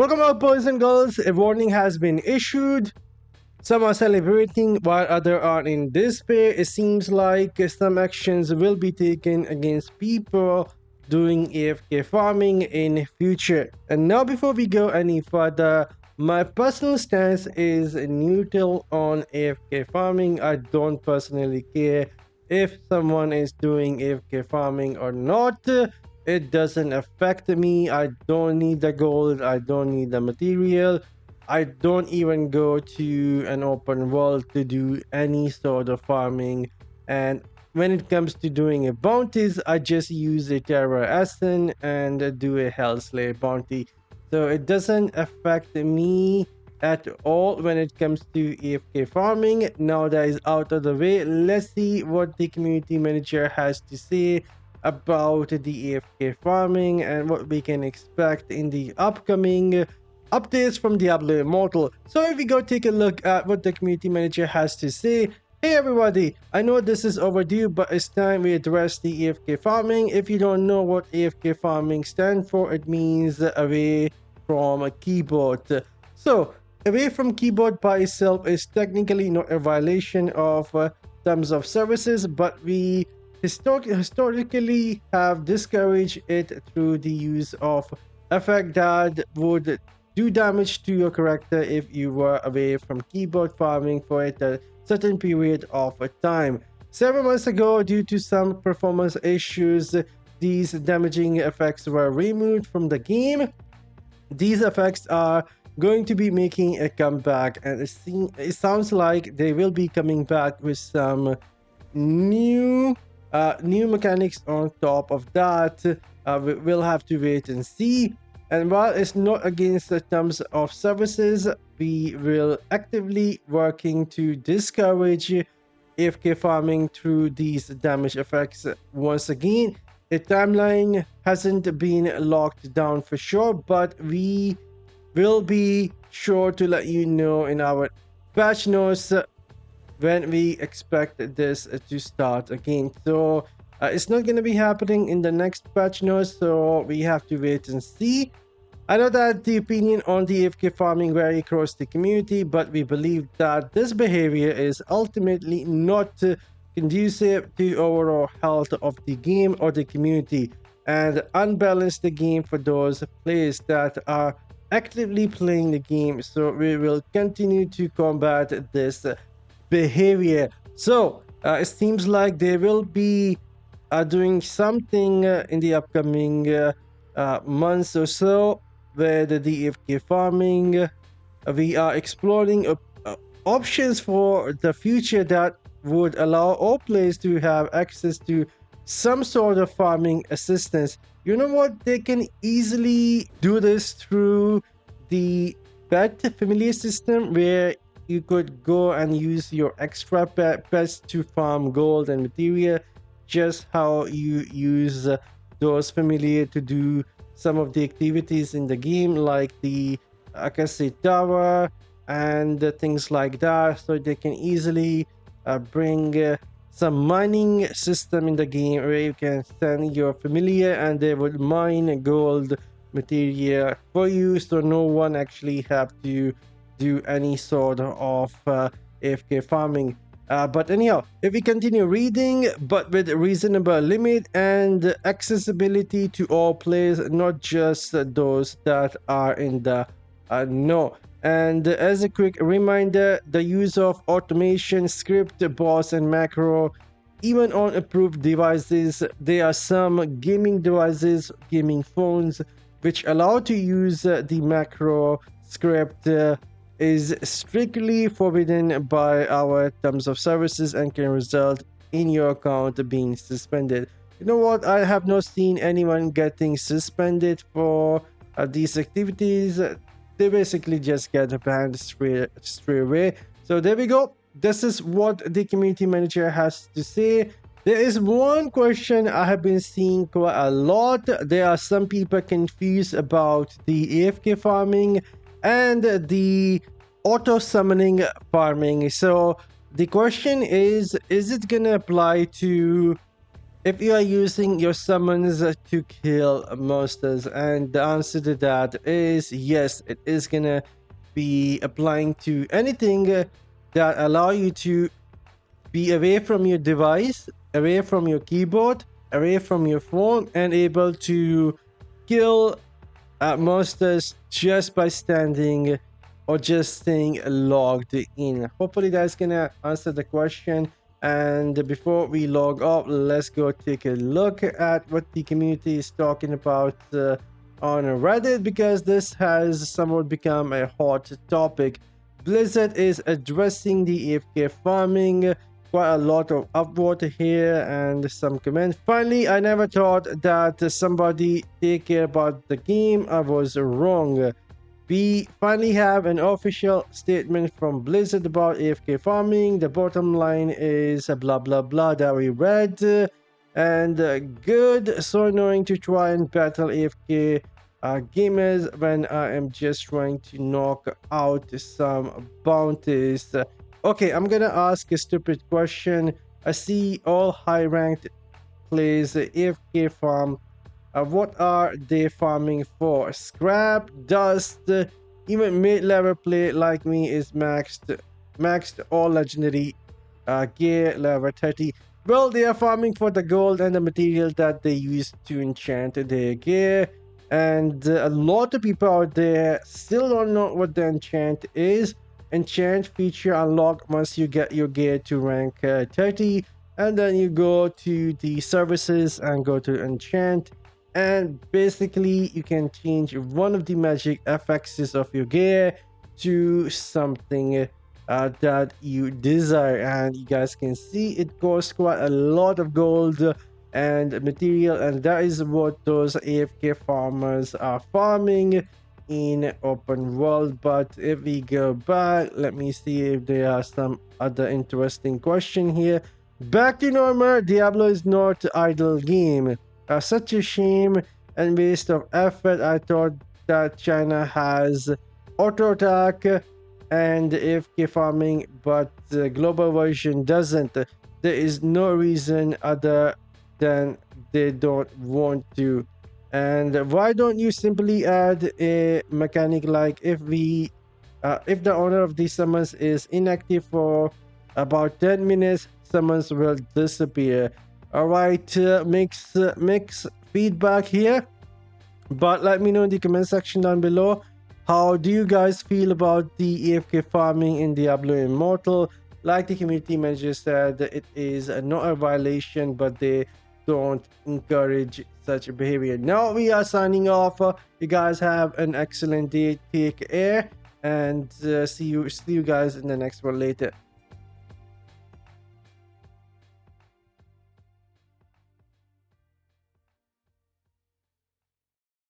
Welcome out, boys and girls. A warning has been issued. Some are celebrating while others are in despair. It seems like some actions will be taken against people doing AFK farming in future. And now before we go any further, my personal stance is neutral on AFK farming. I don't personally care if someone is doing AFK farming or not. It doesn't affect me. I don't need the gold. I don't need the material. I don't even go to an open world to do any sort of farming. And when it comes to doing a bounties, I just use a Terra Ascent and do a Hellslave bounty. So it doesn't affect me at all when it comes to AFK farming. Now that is out of the way, let's see what the community manager has to say about the AFK farming and what we can expect in the upcoming updates from Diablo Immortal. So if we go take a look at what the community manager has to say. Hey everybody, I know this is overdue, but it's time we address the AFK farming. If you don't know what AFK farming stands for, it means away from a keyboard. So away from keyboard by itself is technically not a violation of terms of services, but we historically have discouraged it through the use of effect that would do damage to your character if you were away from keyboard farming for a certain period of time. Several months ago, due to some performance issues, these damaging effects were removed from the game. These effects are going to be making a comeback, and it sounds like they will be coming back with some new mechanics on top of that. We'll have to wait and see. And while it's not against the terms of services, we will actively working to discourage AFK farming through these damage effects. Once again, the timeline hasn't been locked down for sure, but we will be sure to let you know in our patch notes when we expect this to start again. So it's not going to be happening in the next patch notes, so we have to wait and see. I know that the opinion on the AFK farming vary across the community, but we believe that this behavior is ultimately not conducive to overall health of the game or the community, and unbalance the game for those players that are actively playing the game. So we will continue to combat this behavior. So it seems like they will be doing something in the upcoming months or so with the AFK farming. We are exploring options for the future that would allow all players to have access to some sort of farming assistance. You know what? They can easily do this through the pet familiar system, where you could go and use your extra pets to farm gold and material, just how you use those familiar to do some of the activities in the game, like the Akase Tower and things like that. So they can easily bring some mining system in the game where you can send your familiar and they would mine gold material for you, so no one actually have to do any sort of AFK farming. But anyhow, if we continue reading, but with reasonable limit and accessibility to all players, not just those that are in the know. And as a quick reminder, the use of automation, script, boss, and macro, even on approved devices, there are some gaming devices, gaming phones, which allow to use the macro script. Is strictly forbidden by our terms of services and can result in your account being suspended. You know what? I have not seen anyone getting suspended for these activities. They basically just get banned straight away. So there we go. This is what the community manager has to say. There is one question I have been seeing quite a lot. There are some people confused about the AFK farming and the auto summoning farming. So the question is it gonna apply to if you are using your summons to kill monsters, and the answer to that is yes, it is gonna be applying to anything that allow you to be away from your device, away from your keyboard, away from your phone, and able to kill monsters just by standing or just staying logged in. Hopefully that's gonna answer the question. And before we log off, let's go take a look at what the community is talking about on Reddit, because this has somewhat become a hot topic. Blizzard is addressing the AFK farming. Quite a lot of upvote here and some comments. Finally, I never thought that somebody take care about the game. I was wrong. We finally have an official statement from Blizzard about AFK farming. The bottom line is blah blah blah that we read. And good, so annoying to try and battle AFK gamers when I am just trying to knock out some bounties. Okay, I'm gonna ask a stupid question. I see all high ranked players AFK farm. What are they farming for? Scrap, dust, even mid-level play like me is maxed all legendary gear level 30. Well, they are farming for the gold and the material that they use to enchant their gear. And a lot of people out there still don't know what the enchant is. Enchant feature unlock once you get your gear to rank 30, and then you go to the services and go to enchant, and basically you can change one of the magic effects of your gear to something that you desire. And you guys can see it costs quite a lot of gold and material, and that is what those AFK farmers are farming in open world. But if we go back, let me see if there are some other interesting question here. Back to normal, Diablo is not idle game. Such a shame and waste of effort. I thought that China has auto attack and AFK farming, but the global version doesn't. There is no reason other than they don't want to. And why don't you simply add a mechanic like if the owner of the summons is inactive for about 10 minutes, summons will disappear. All right, mix feedback here, but let me know in the comment section down below. How do you guys feel about the AFK farming in Diablo Immortal? Like the community manager said, it is not a violation, but they don't encourage such behavior. Now we are signing off. You guys have an excellent day. Take care, and see you guys in the next one later.